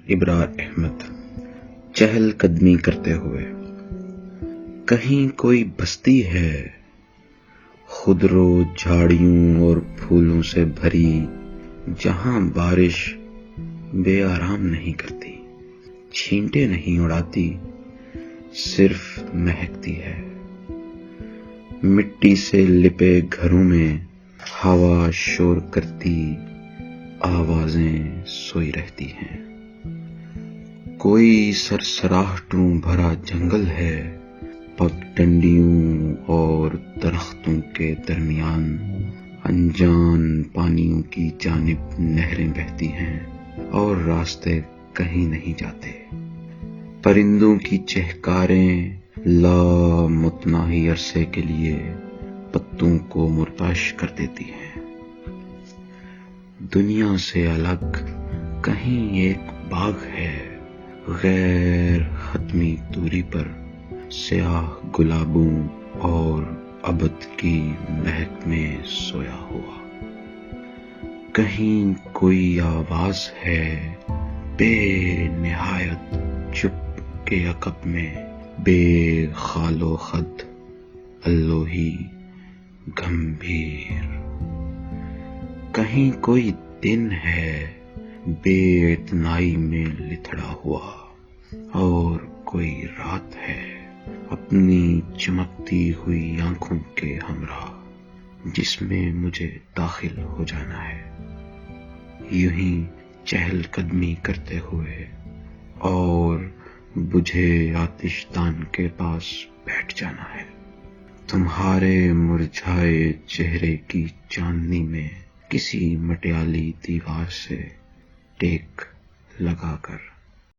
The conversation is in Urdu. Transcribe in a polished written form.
ابرار احمد۔ چہل قدمی کرتے ہوئے۔ کہیں کوئی بستی ہے خودرو جھاڑیوں اور پھولوں سے بھری، جہاں بارش بے آرام نہیں کرتی، چھینٹے نہیں اڑاتی، صرف مہکتی ہے۔ مٹی سے لپے گھروں میں ہوا شور کرتی، آوازیں سوئی رہتی ہیں۔ کوئی سرسراہٹوں بھرا جنگل ہے، پگڈنڈیوں اور درختوں کے درمیان انجان پانیوں کی جانب نہریں بہتی ہیں اور راستے کہیں نہیں جاتے۔ پرندوں کی چہکاریں لامتناہی عرصے کے لیے پتوں کو مرتعش کر دیتی ہیں۔ دنیا سے الگ کہیں ایک باغ ہے، غیر حتمی دوری پر، سیاہ گلابوں اور ابد کی مہک میں سویا ہوا۔ کہیں کوئی آواز ہے بے نہایت چپ کے عقب میں، بے خال و خد، اللوحی گمبھیر۔ کہیں کوئی دن ہے بے اعتنائی میں لتھڑا ہوا، اور کوئی رات ہے اپنی چمکتی ہوئی آنکھوں کے ہمراہ، جس میں مجھے داخل ہو جانا ہے، یوں ہی چہل قدمی کرتے ہوئے اور بجھے آتش دان کے پاس بیٹھ جانا ہے، تمہارے مرجھائے چہرے کی چاندنی میں کسی مٹیالی دیوار سے ٹیک لگا کر۔